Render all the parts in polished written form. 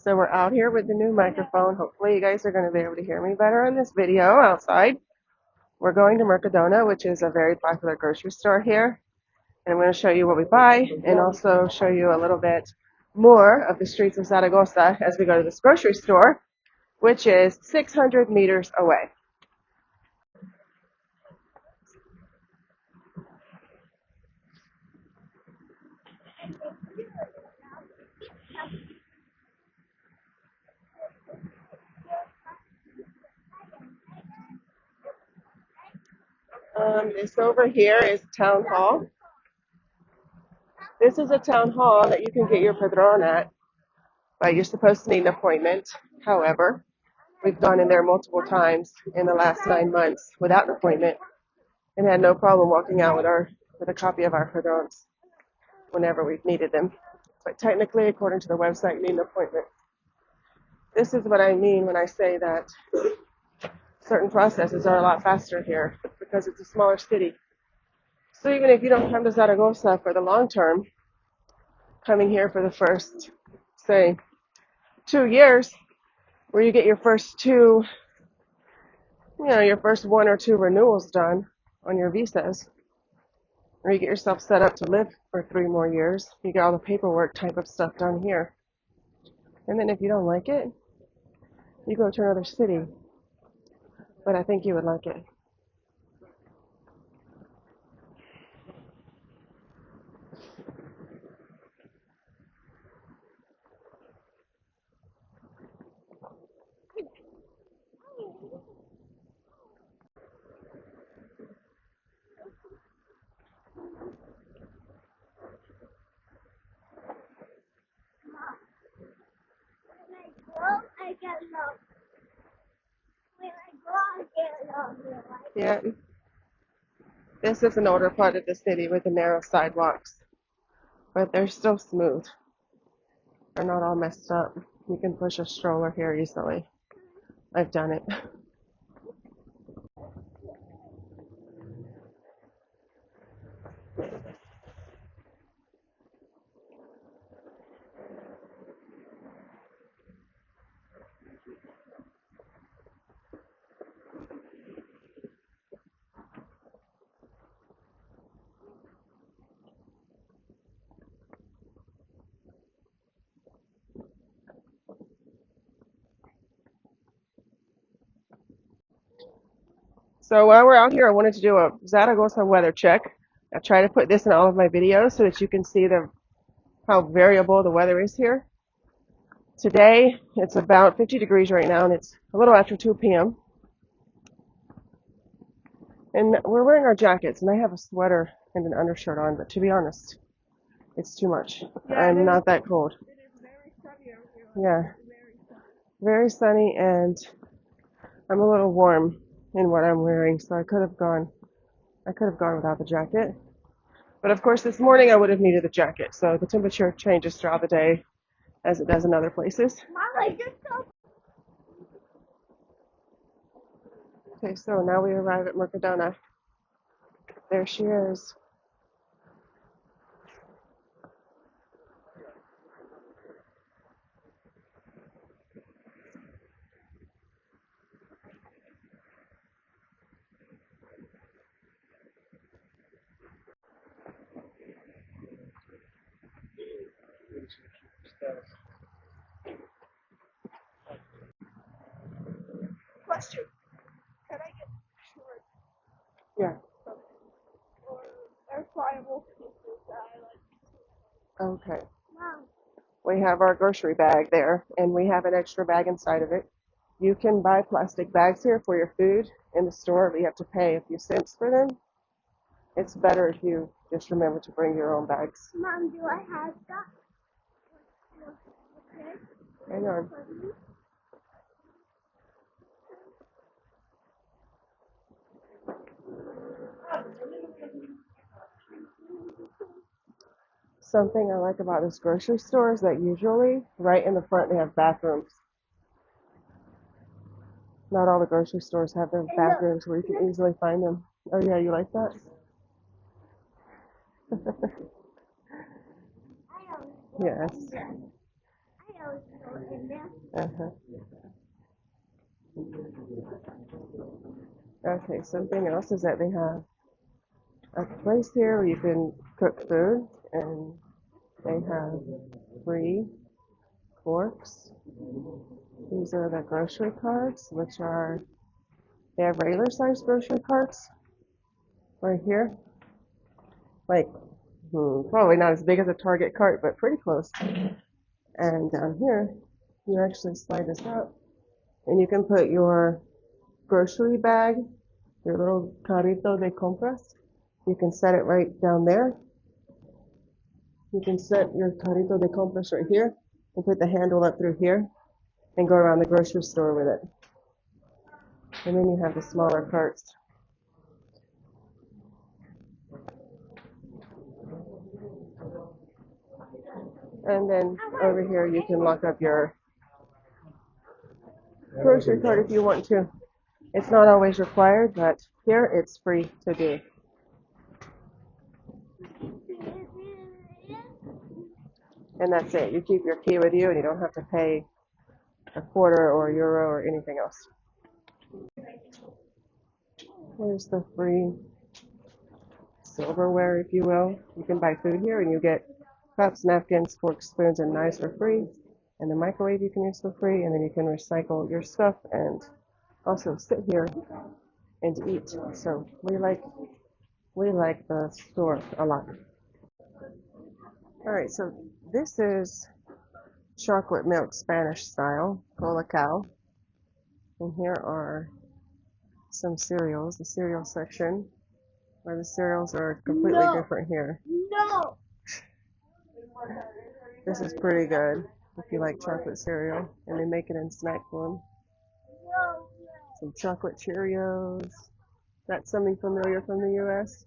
So we're out here with the new microphone. Hopefully you guys are going to be able to hear me better in this video outside. We're going to Mercadona, which is a very popular grocery store here. And I'm going to show you what we buy and also show you a little bit more of the streets of Zaragoza as we go to this grocery store, which is 600 meters away. This over here is Town Hall. This is a town hall that you can get your padron at, but you're supposed to need an appointment. However, we've gone in there multiple times in the last 9 months without an appointment and had no problem walking out with a copy of our padrons whenever we've needed them. But technically, according to the website, you need an appointment. This is what I mean when I say that certain processes are a lot faster here because it's a smaller city. So even if you don't come to Zaragoza for the long term, coming here for the first, say, 2 years, where you get your first your first 1 or 2 renewals done on your visas, or you get yourself set up to live for 3 more years, you get all the paperwork type of stuff done here. And then if you don't like it, you go to another city. But I think you would like it. Yeah, this is an older part of the city with the narrow sidewalks, but they're still smooth. They're not all messed up. You can push a stroller here easily. I've done it. So while we're out here, I wanted to do a Zaragoza weather check. I try to put this in all of my videos so that you can see how variable the weather is here. Today, it's about 50 degrees right now, and it's a little after 2 p.m. And we're wearing our jackets, and I have a sweater and an undershirt on, but to be honest, it's too much. I'm not that cold. Yeah, very sunny, and I'm a little warm in what I'm wearing, so I could have gone without the jacket. But of course, this morning I would have needed the jacket, so the temperature changes throughout the day as it does in other places. Okay, so now we arrive at Mercadona. There she is. Question. Can I get shorts Yeah. or air fryable pieces that I like? Okay. Mom. We have our grocery bag there, and we have an extra bag inside of it. You can buy plastic bags here for your food in the store, but you have to pay a few cents for them. It's better if you just remember to bring your own bags. Mom, do I have that? Okay. Hang on. Something I like about this grocery store is that usually right in the front they have bathrooms. Not all the grocery stores have their bathrooms where you can easily find them. Oh yeah, you like that? Yes. Uh-huh. Okay, something else is that they have a place here where you can cook food, and they have free forks. These are the grocery carts, which are, they have regular sized grocery carts right here. Like, probably not as big as a Target cart, but pretty close. And down here, you actually slide this out, and you can put your grocery bag, your little carrito de compras. You can set it right down there. You can set your carrito de compras right here and put the handle up through here and go around the grocery store with it. And then you have the smaller carts. And then over here you can lock up your grocery cart if you want to. It's not always required, but here it's free to do. And that's it. You keep your key with you and you don't have to pay a quarter or a euro or anything else. Here's the free silverware, if you will. You can buy food here and you get cups, napkins, forks, spoons, and knives for free. And the microwave you can use for free, and then you can recycle your stuff and also sit here and eat. So we like the store a lot. All right, so this is chocolate milk Spanish style, colacao. And here are some cereals, the cereal section, where the cereals are completely different here. No. This is pretty good if you like chocolate cereal, and they make it in snack form. Some chocolate Cheerios. That's something familiar from the US.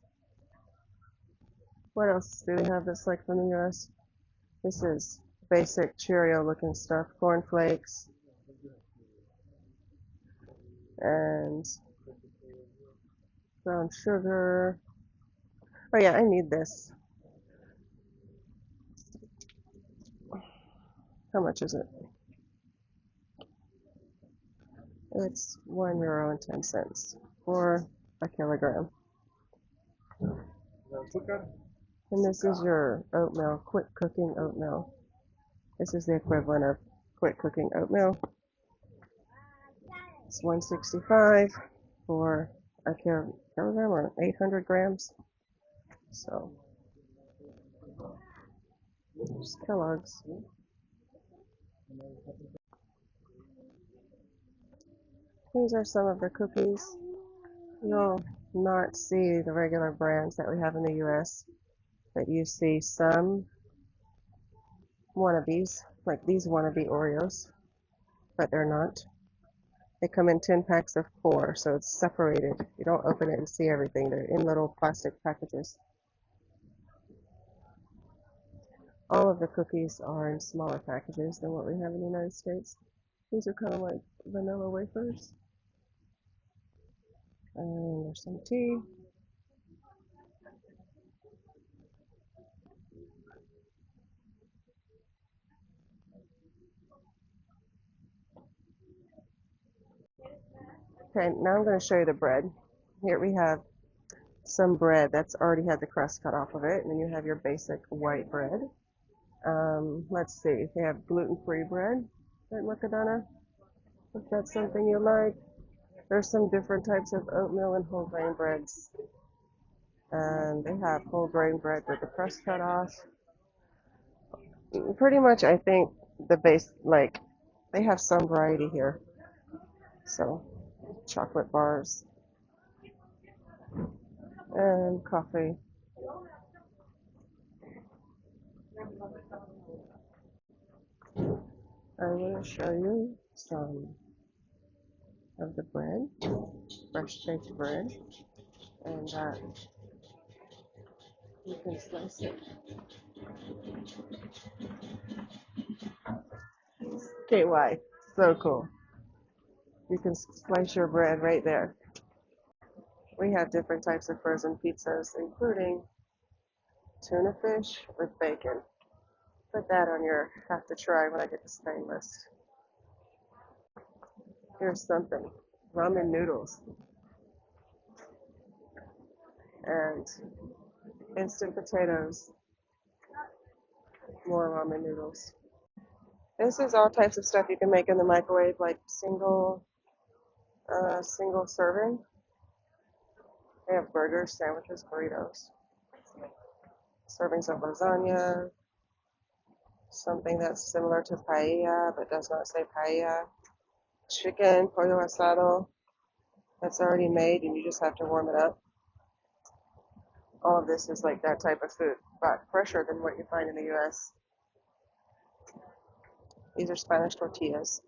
What else do they have that's like from the US? This is basic Cheerio looking stuff, corn flakes, and brown sugar. Oh yeah, I need this. How much is it? It's €1.10 for a kilogram. And this is your oatmeal, quick cooking oatmeal. This is the equivalent of quick cooking oatmeal. It's $1.65 for a kilogram or 800 grams. So, just Kellogg's. These are some of the cookies. You'll not see the regular brands that we have in the US, but you see some wannabes, like these wannabe Oreos, but they're not. They come in 10 packs of 4, so it's separated. You don't open it and see everything. They're in little plastic packages. All of the cookies are in smaller packages than what we have in the United States. These are kind of like vanilla wafers. And there's some tea. Okay, now I'm going to show you the bread. Here we have some bread that's already had the crust cut off of it, and then you have your basic white bread. Let's see, they have gluten-free bread at Mercadona, if that's something you like. There's some different types of oatmeal and whole grain breads. And they have whole grain bread with the crust cut off. Pretty much, I think the base, like, they have some variety here. So, chocolate bars and coffee. I'm going to show you some of the bread, fresh baked bread, and you can slice it. KY, so cool. You can slice your bread right there. We have different types of frozen pizzas, including tuna fish with bacon. Put that on your have to try when I get the Spain list. Here's something. Ramen noodles and instant potatoes. More ramen noodles. This is all types of stuff you can make in the microwave, like single serving. They have burgers, sandwiches, burritos, servings of lasagna, something that's similar to paella but does not say paella, chicken, pollo asado, that's already made and you just have to warm it up. All of this is like that type of food, but fresher than what you find in the US. These are Spanish tortillas,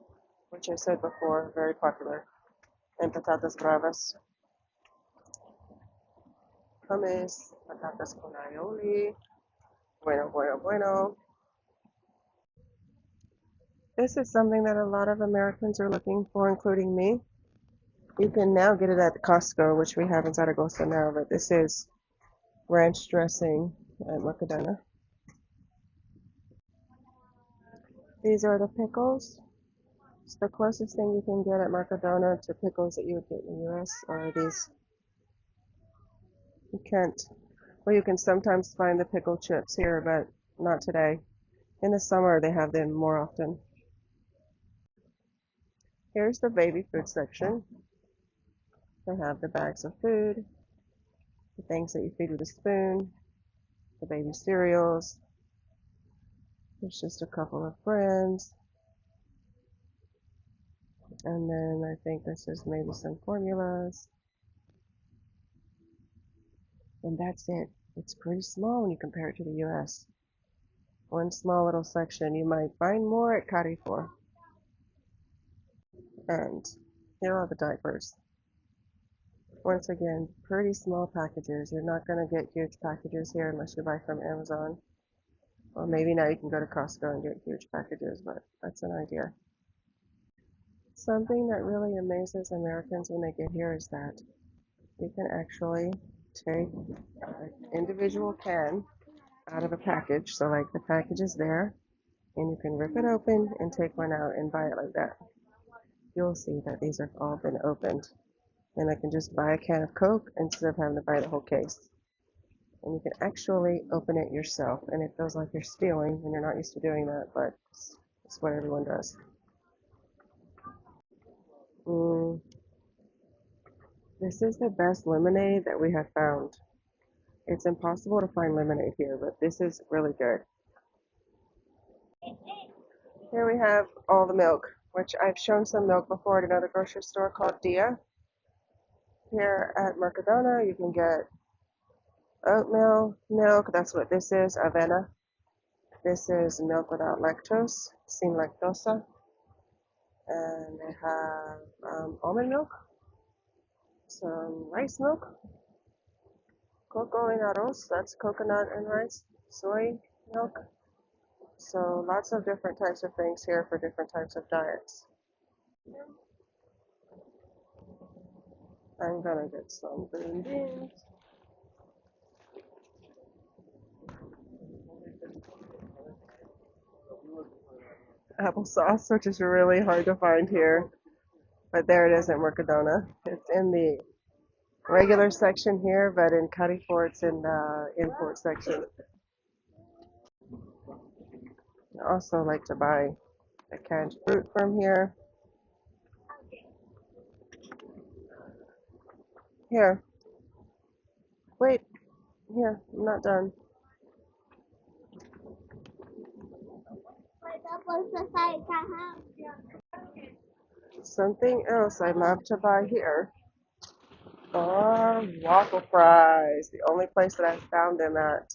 which I said before, very popular. And patatas bravas. Hummus, patatas con aioli. Bueno, bueno, bueno. This is something that a lot of Americans are looking for, including me. You can now get it at Costco, which we have in Zaragoza now, but this is ranch dressing at Mercadona. These are the pickles. It's the closest thing you can get at Mercadona to pickles that you would get in the US are these. You can't, well, you can sometimes find the pickle chips here, but not today. In the summer, they have them more often. Here's the baby food section. They have the bags of food, the things that you feed with a spoon, the baby cereals. There's just a couple of brands. And then I think this is maybe some formulas. And that's it. It's pretty small when you compare it to the US. One small little section. You might find more at Carrefour. And here are the diapers. Once again, pretty small packages. You're not going to get huge packages here unless you buy from Amazon. Or maybe now you can go to Costco and get huge packages, but that's an idea. Something that really amazes Americans when they get here is that you can actually take an individual can out of a package. So like the package is there, and you can rip it open and take one out and buy it like that. You'll see that these have all been opened. And I can just buy a can of Coke instead of having to buy the whole case. And you can actually open it yourself. And it feels like you're stealing, and you're not used to doing that, but it's what everyone does. This is the best lemonade that we have found. It's impossible to find lemonade here, but this is really good. Here we have all the milk, which I've shown some milk before at another grocery store called Dia. Here at Mercadona, you can get oatmeal milk. That's what this is, avena. This is milk without lactose, sin lactosa. And they have almond milk, some rice milk, cocoa and arroz, that's coconut and rice, soy milk. So lots of different types of things here for different types of diets. I'm gonna get some green beans. Applesauce, which is really hard to find here, but there it is at Mercadona. It's in the regular section here, but in Carrefour it's in the import section. I also like to buy a canned fruit from here. Here. Wait. Here. I'm not done. Something else I love to buy here are waffle fries. The only place that I found them at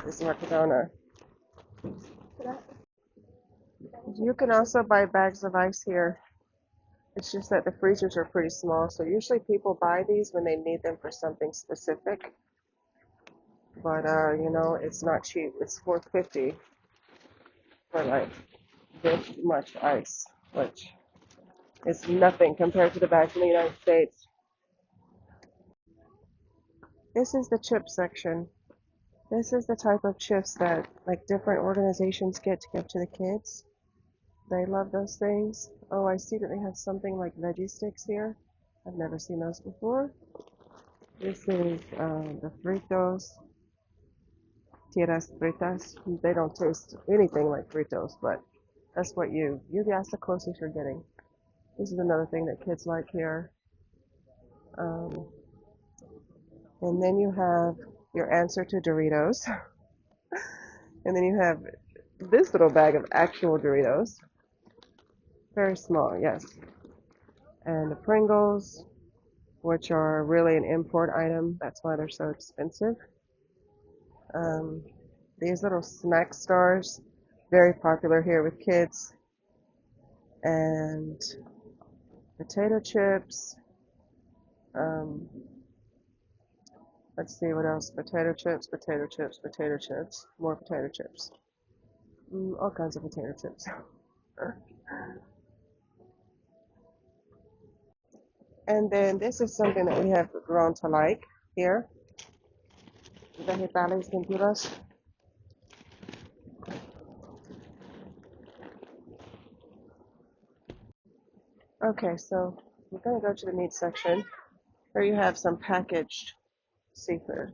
is Mercadona. You can also buy bags of ice here. It's just that the freezers are pretty small, so usually people buy these when they need them for something specific. But you know, it's not cheap. It's $4.50 for like this much ice, which is nothing compared to the bags in the United States. This is the chip section. This is the type of chips that like different organizations get to give to the kids. They love those things. Oh, I see that they have something like veggie sticks here. I've never seen those before. This is the Fritos, tiras fritas. They don't taste anything like Fritos, but that's what that's the closest you're getting. This is another thing that kids like here. Um, and then you have your answer to Doritos. And then you have this little bag of actual Doritos. Very small, yes. And the Pringles, which are really an import item. That's why they're so expensive. Um, these little snack stars, very popular here with kids. And potato chips. Um, let's see what else. Potato chips, potato chips, potato chips. More potato chips. All kinds of potato chips. And then this is something that we have grown to like here. Vegetales pinturas. Okay, so we're going to go to the meat section. Here you have some packaged seafood,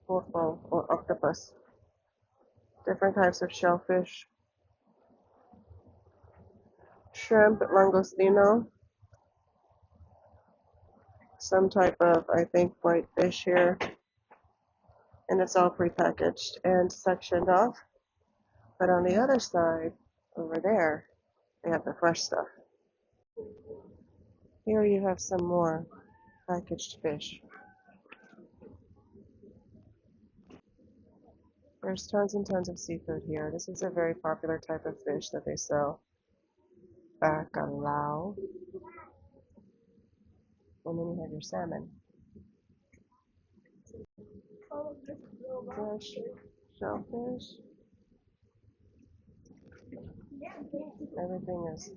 pulpo or octopus, different types of shellfish, shrimp, langostino, some type of, I think, white fish here, and it's all prepackaged and sectioned off. But on the other side, over there, they have the fresh stuff. Here you have some more packaged fish. There's tons and tons of seafood here. This is a very popular type of fish that they sell. Bacalao. And then you have your salmon. Fish, shellfish. Everything is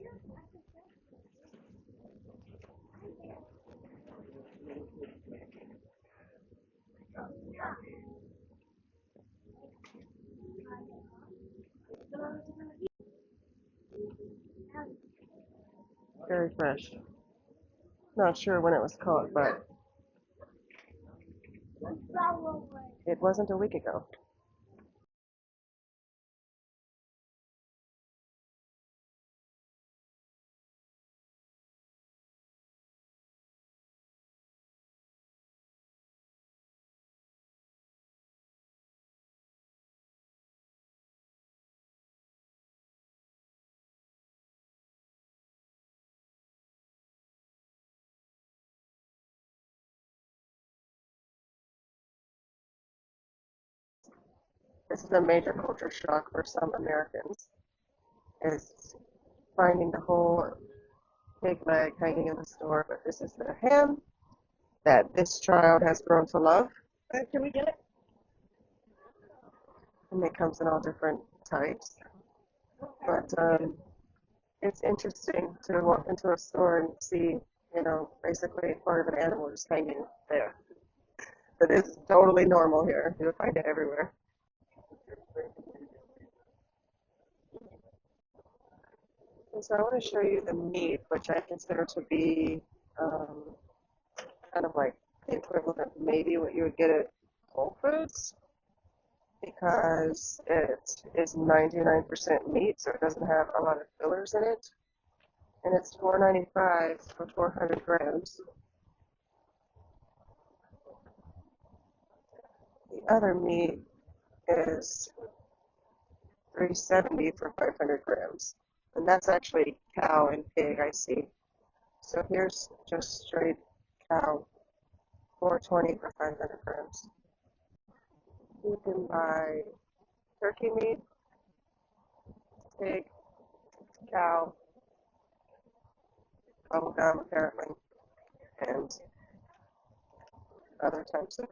very fresh. Not sure when it was caught, but it wasn't a week ago. This is a major culture shock for some Americans, is finding the whole pig leg hanging in the store, but this is the ham that this child has grown to love. Can we get it? And it comes in all different types. But it's interesting to walk into a store and see, basically part of an animal just hanging there. But it's totally normal here. You'll find it everywhere. And so I want to show you the meat, which I consider to be um, kind of like the equivalent of maybe what you would get at Whole Foods, because it is 99% meat, so it doesn't have a lot of fillers in it. And it's $4.95 for 400 grams. The other meat is $3.70 for 500 grams. And that's actually cow and pig, I see. So here's just straight cow, $4.20 for 500 grams. You can buy turkey meat, pig, cow, bubble gum apparently, and other types of.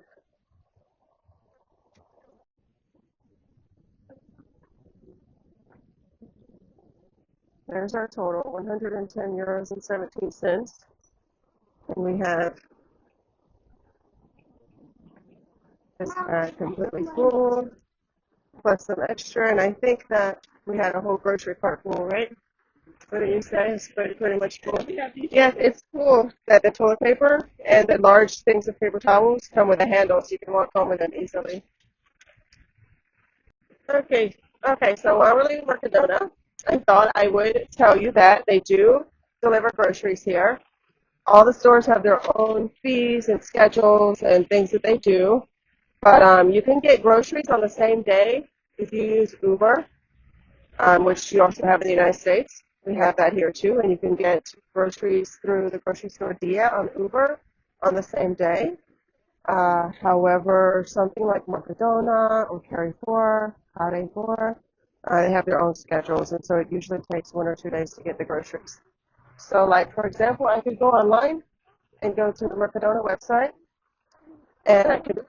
There's our total, 110 euros and 17 cents. And we have This bag completely full, plus some extra, and I think that we had a whole grocery cart full, right? What did you say? It's pretty much full. Yes, it's cool that the toilet paper and the large things of paper towels come with a handle so you can walk home with them easily. Okay, okay, so while we're leaving Mercadona, I thought I would tell you that they do deliver groceries here. All the stores have their own fees and schedules and things that they do, but you can get groceries on the same day if you use Uber, which you also have in the United States. We have that here too, and you can get groceries through the grocery store Dia on Uber on the same day. However, something like Mercadona or Carrefour, they have their own schedules, and so it usually takes 1 or 2 days to get the groceries. So, like for example, I could go online and go to the Mercadona website, and I could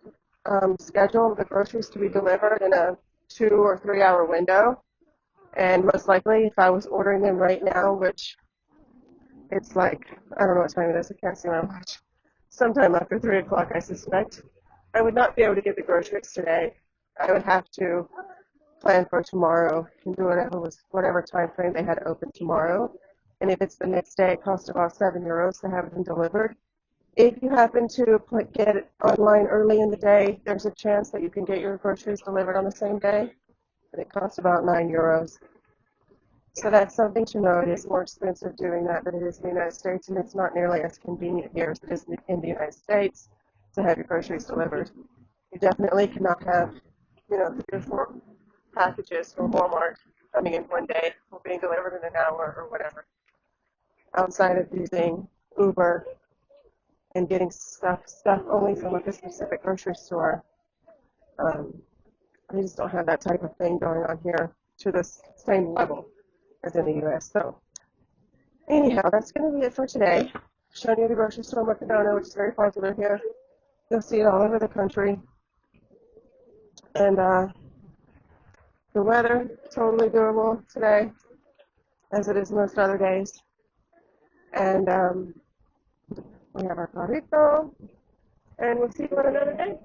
schedule the groceries to be delivered in a 2 or 3 hour window. And most likely, if I was ordering them right now, which it's like, I don't know what time it is, I can't see my watch, sometime after 3 o'clock, I suspect, I would not be able to get the groceries today. I would have to plan for tomorrow and do whatever time frame they had open tomorrow. And if it's the next day, it costs about €7 to have them delivered. If you happen to get it online early in the day, there's a chance that you can get your groceries delivered on the same day, and it costs about €9. So that's something to know. It is more expensive doing that than it is in the United States, and it's not nearly as convenient here as it is in the United States to have your groceries delivered. You definitely cannot have, 3 or 4 packages from Walmart coming in one day or being delivered in an hour or whatever. Outside of using Uber and getting stuff only from like a specific grocery store, um, they just don't have that type of thing going on here to the same level as in the U.S. So anyhow, that's going to be it for today. Showing you the grocery store Mercadona, which is very popular here. You'll see it all over the country. And the weather, totally doable today, as it is most other days. And we have our carrito, and we'll see you on another day.